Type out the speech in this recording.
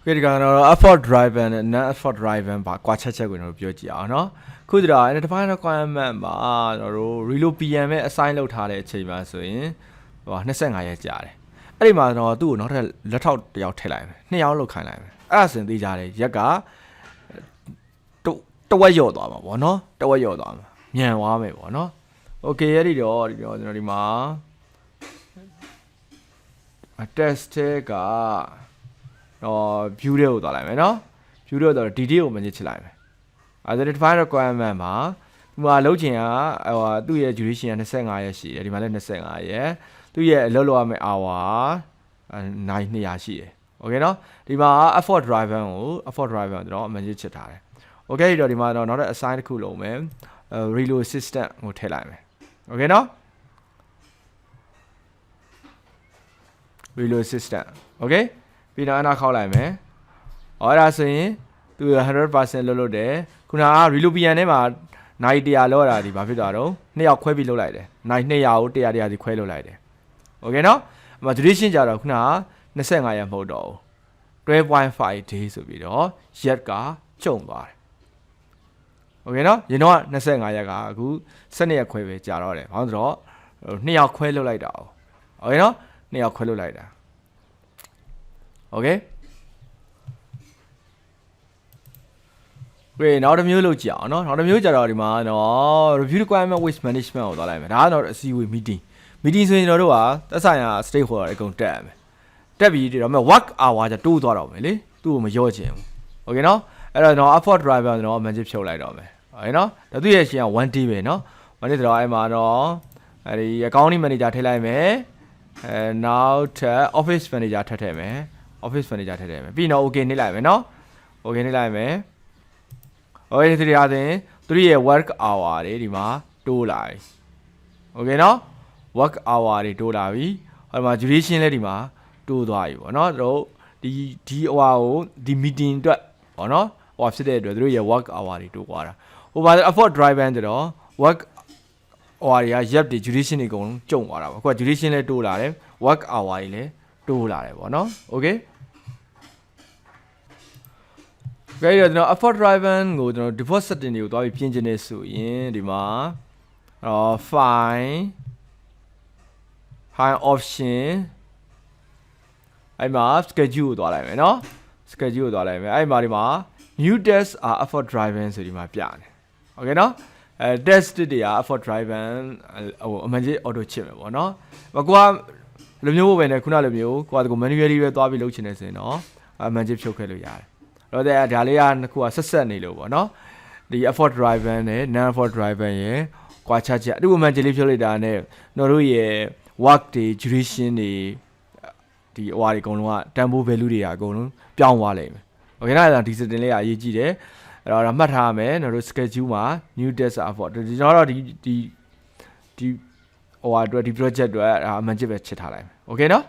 cái cái nó effort driven non effort driven bà quá chắc của nó biểu chỉ à nó cứ là nó phải nó quan mà nó reload PM ấy assign လုပ်ထားတဲ့အချိန်မှာဆိုရင်ဟို25ရက်ကြာတယ်အဲ့ဒီမှာတော့သူ့ကိုနောက်ထပ်လက်ထောက်တစ်ယောက်ထည့်လိုက်မယ်2ယောက်လောက်ခိုင်းလိုက်မယ်အဲ့ဒါဆိုရင်သိကြတယ်ရက်ကတဝက်ရော့သွားမှာပေါ့နော်တဝက်ရော့သွားမှာမြန်သွားမယ်ပေါ့နော်โอเคအဲ့ဒီတော့ကျွန်တော်ဒီမှာ test ကview တွေကိုသွားလိုက်မယ်နော် view တွေကိုတော့ detail ကိုမညစ်ချလိုက်မယ်အဲ့ဒါ define requirement မှာဒီမှာလုပ်ချင်ကသူ့ရဲ့ duration က25ရက်ရှိတယ်ဒီမှာလည်း25ရက်သူ့ရဲ့အလုပ်လုပ်ရမယ့် hour နိုင်200ရှိတယ်โอเคနော်ဒီမှာ effort driver ကိုတော့မညစ်ချထားတယ်โอเคဒီတော့ဒီမှာတော့နောက်ထပ် assign တစ်ခုလုပ်မယ်reload system ကိုထည့်လိုက်မယ်โอเคနော် reload system โอเคပြီးတော့အနာခောက်လိုက်မယ်ဟောအဲ့ဒါဆိုရင်သူ100% လုပ်တယ်ခုနက reload PM ထဲမှာနိုင်100လောက်တာဒီဘာဖြစ်သွားတော့2ယောက်ခွဲပြီးလုပ်လိုက်တယ်နိုင်200ကို100စီခွဲလုပ်လိုက်တယ်โอเคနော်အမှ duration ကြတော့ခုနက25ရက်မဟုတ်တော့ဘူး12.5 day ဆိုပြီးတော့ရက်ကကျုံသွားတယ်โอเคနော်ရင်တော့25ရက်ကအခု12ရက်ခွဲပဲကြာတော့တယ်ဘာလို့ဆိုတော့2ယောက်ခွဲလုပ်လိုက်တာโอเคနော်2ယောက်ခွဲလုပ်လိုက်တာโอเคgreat နောက်တစ်မျိုးလုပ်ကြအောင်เนาะနောက်တစ်မျိုးကြတော့ဒီမှာเนาะ review requirement waste management ကိုသွားလိုက်မယ်ဒါကတော့အစည်းအဝေး meeting ဆိုရင်တို့ကသက်ဆိုင်ရာ stakeholder အကုန်တက်ရမယ်တက်ပြီးတော့ work hour จะတိုးသွားတော့မယ်လေသူ့ကိုမရော့ချင်ဘူးโอเคเนาะအဲ့တော့ effort driver เนาะ manage ဖြုတ်လိုက်တော့မယ်โอเคเนาะဒါသူ့ရဲ့ရှင်းက 1D ပဲเนาะ1D ဆိုတော့အဲ့မှာเนาะအဲ့ဒီ accounting manager ထည့်လိုက်မယ်နောက်ထပ် office manager ထည့်ထည့်မယ် office manager ထည့်ထည့်မယ်ပြီးတော့ okay နှိပ်လိုက်မယ်เนาะ okay နှိပ်လိုက်မယ်โอเคဒီအားဖြင့်သူရဲ့ work hour တွေဒီမှာတိုးလာပြီโอเคเนาะ work hour တွေတိုးလာပြီဟိုမှာ duration လည်းဒီမှာတိုးသွားပြီပေါ့เนาะတို့ဒီဟိုဟာကိုဒီ meeting အတွက်ပေါ့เนาะဟိုဖြစ်တဲ့အတွက်သူရဲ့ work hour တွေတိုးသွားတာဟိုမှာ effort driver ကျတော့ work hour တွေက yep တွေ duration တွေအကုန်လုံးကျုံသွားတာပေါ့အခုက duration လည်းတိုးလာတယ် work hour တွေလည်းတိုးလာတယ်ပေါ့เนาะโอเคအဲ့တော့ကျွန်တော် effort driver ကိုကျွန်တော် default setting တွေကိုသွားပြီးပြင်ချင်နေဆိုရင်ဒီမှာfile option အဲ့မှာ schedule ကိုသွားလိုက်မယ်เนาะ schedule ကိုသွားလိုက်မယ်အဲ့မှာဒီမှာ new test are effort driver ဆိုဒီမှာပြတယ်โอเคเนาะtest တွေက effort driver ဟိုအမှန်ကြီး auto ချစ်မယ်ပေါ့เนาะကိုကလိုမျိုးပဲねခုနလိုမျိုးကိုက manually ပဲသွားပြီးလုပ်ချင်နေဆိုရင်တော့အမှန်ကြီးဖြုတ်ခဲ့လို့ရတယ်တော့ဒါလေးကနှစ်ခုကဆက်နေလို့ပေါ့နော်ဒီ effort driver နဲ့ non effort driver ရဲ့ကွာခြားချက်အတူမှန်ကြလေးဖြုတ်လိုက်တာနဲ့တို့ရဲ့ work တွေ duration တွေဒီအဝါတွေအကုန်လုံးက tempo value တွေအကုန်လုံးပြောင်းသွားလိမ့်မယ်โอเคနော်ဒီ setting လေးကအရေးကြီးတယ်အဲ့တော့ဒါမှတ်ထားရမယ်တို့ schedule မှာ new test effort ဒီကျွန်တော်တော့ဒီဟိုဟာအတွက်ဒီ project အတွက်အမှန်ကြပဲချစ်ထားလိုက်မယ်โอเคနော်